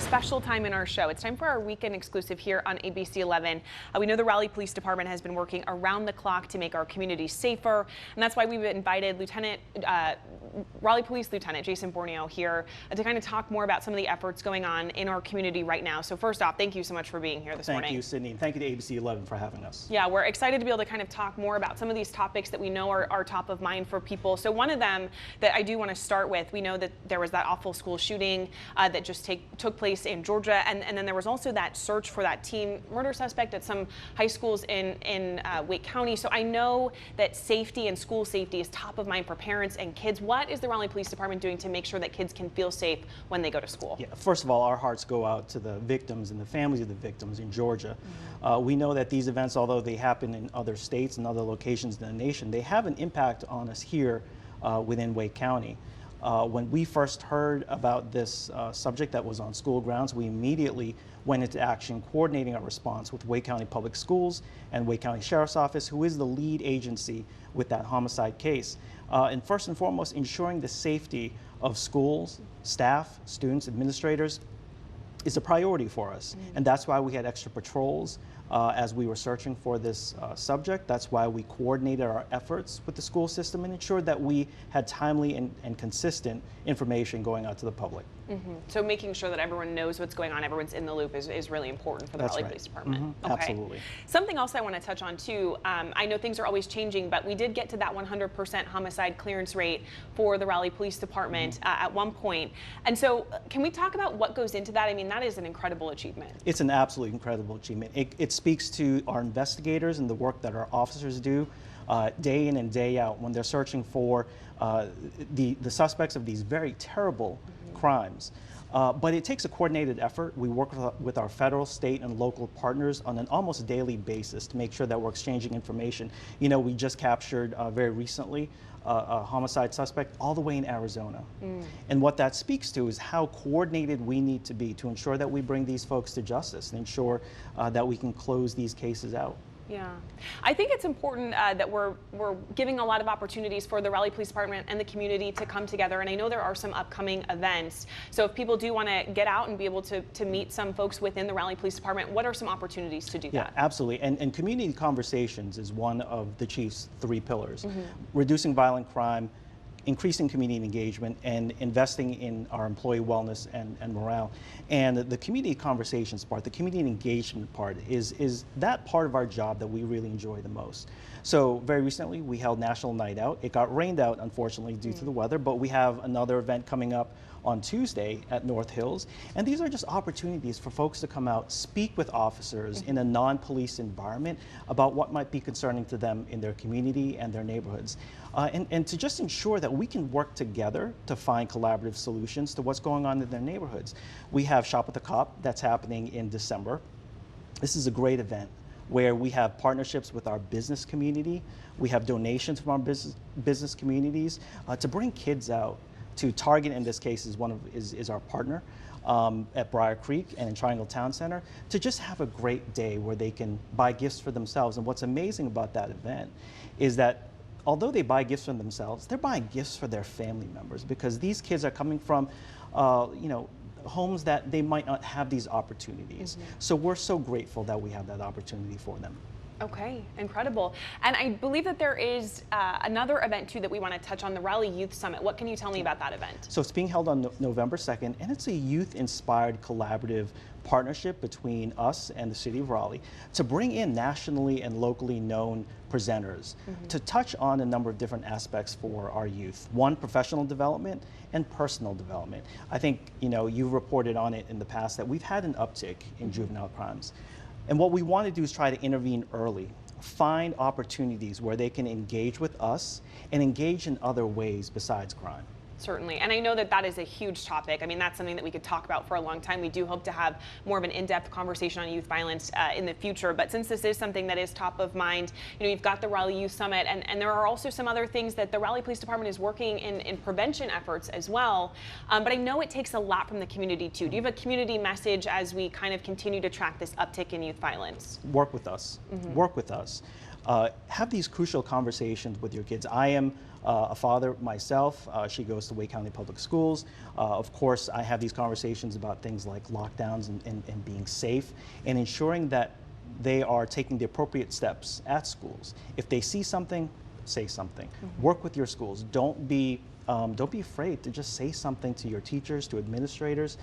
a special time in our show. It's time for our weekend exclusive here on ABC 11. We know the Raleigh Police Department has been working around the clock to make our community safer, and that's why we've invited Raleigh Police Lieutenant Jason Borneo here to kind of talk more about some of the efforts going on in our community right now. So first off, thank you so much for being here this morning. Thank you, Sydney, and thank you to ABC 11 for having us. Yeah, we're excited to be able to kind of talk more about some of these topics that we know are top of mind for people. So one of them that I do want to start with, we know that there was that awful school shooting that just took place in Georgia, and then there was also that search for that teen murder suspect at some high schools in Wake County. So I know that safety and school safety is top of mind for parents and kids. What is the Raleigh Police Department doing to make sure that kids can feel safe when they go to school? Yeah, first of all, our hearts go out to the victims and the families of the victims in Georgia. We know that these events, although they happen in other states and other locations in the nation, they have an impact on us here within Wake County. When we first heard about this subject that was on school grounds, we immediately went into action coordinating our response with Wake County Public Schools and Wake County Sheriff's Office, who is the lead agency with that homicide case. And first and foremost, ensuring the safety of schools, staff, students, administrators is a priority for us. And that's why we had extra patrols as we were searching for this subject. That's why we coordinated our efforts with the school system and ensured that we had timely and consistent information going out to the public. So making sure that everyone knows what's going on, everyone's in the loop is really important for the Raleigh Police Department. Okay. Absolutely. Something else I want to touch on too, I know things are always changing, but we did get to that 100% homicide clearance rate for the Raleigh Police Department at one point. And so can we talk about what goes into that? I mean, that is an incredible achievement. It's an absolutely incredible achievement. It speaks to our investigators and the work that our officers do day in and day out when they're searching for the suspects of these very terrible crimes. But it takes a coordinated effort. We work with our federal, state, and local partners on an almost daily basis to make sure that we're exchanging information. You know, we just captured very recently a homicide suspect all the way in Arizona. And what that speaks to is how coordinated we need to be to ensure that we bring these folks to justice and ensure that we can close these cases out. Yeah, I think it's important that we're giving a lot of opportunities for the Raleigh Police Department and the community to come together. And I know there are some upcoming events. So if people do want to get out and be able to meet some folks within the Raleigh Police Department, what are some opportunities to do that? Yeah, absolutely. And community conversations is one of the chief's 3 pillars. Reducing violent crime, increasing community engagement, and investing in our employee wellness and morale. And the community conversations part, the community engagement part is that part of our job that we really enjoy the most. So very recently we held National Night Out. It got rained out, unfortunately, due to the weather, but we have another event coming up on Tuesday at North Hills. And these are just opportunities for folks to come out, speak with officers in a non-police environment about what might be concerning to them in their community and their neighborhoods. And to just ensure that we can work together to find collaborative solutions to what's going on in their neighborhoods. We have Shop with the Cop that's happening in December. This is a great event where we have partnerships with our business community. We have donations from our business communities to bring kids out. To Target, in this case, is our partner at Briar Creek and in Triangle Town Center, to just have a great day where they can buy gifts for themselves. And what's amazing about that event is that although they buy gifts for themselves, they're buying gifts for their family members, because these kids are coming from, homes that they might not have these opportunities. So we're so grateful that we have that opportunity for them. Okay, incredible. And I believe that there is another event too that we want to touch on, the Raleigh Youth Summit. What can you tell me about that event? So it's being held on November 2nd, and it's a youth-inspired collaborative partnership between us and the city of Raleigh to bring in nationally and locally known presenters to touch on a number of different aspects for our youth. One, professional development and personal development. I think, you've reported on it in the past that we've had an uptick in juvenile crimes. And what we want to do is try to intervene early, find opportunities where they can engage with us and engage in other ways besides crime. Certainly, and I know that that is a huge topic. I mean, that's something that we could talk about for a long time. We do hope to have more of an in-depth conversation on youth violence in the future. But since this is something that is top of mind, you've got the Raleigh Youth Summit, and there are also some other things that the Raleigh Police Department is working in prevention efforts as well. But I know it takes a lot from the community too. Do you have a community message as we kind of continue to track this uptick in youth violence? Work with us. Work with us. have these crucial conversations with your kids. I am a father myself. She goes to Wake County Public Schools. Of course, I have these conversations about things like lockdowns and being safe and ensuring that they are taking the appropriate steps at schools. If they see something, say something. Work with your schools. Don't be afraid to just say something to your teachers, to administrators,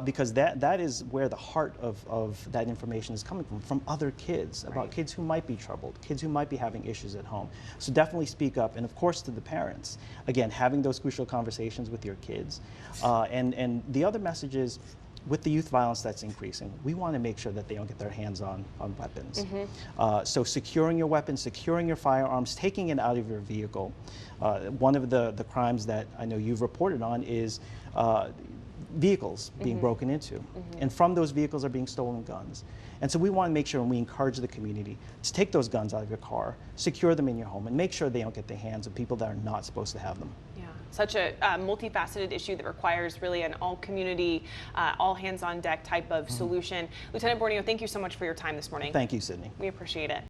because that is where the heart of that information is coming from other kids, about kids who might be troubled, kids who might be having issues at home. So definitely speak up, and of course to the parents. Again, having those crucial conversations with your kids. And the other message is, with the youth violence that's increasing, we want to make sure that they don't get their hands on weapons. So securing your weapons, securing your firearms, taking it out of your vehicle. One of the crimes that I know you've reported on is vehicles being broken into. And from those vehicles are being stolen guns. And so we want to make sure, and we encourage the community to take those guns out of your car, secure them in your home, and make sure they don't get the hands of people that are not supposed to have them. Such a multifaceted issue that requires really an all-community, all hands-on-deck type of solution. Lieutenant Borneo, thank you so much for your time this morning. Thank you, Sydney. We appreciate it.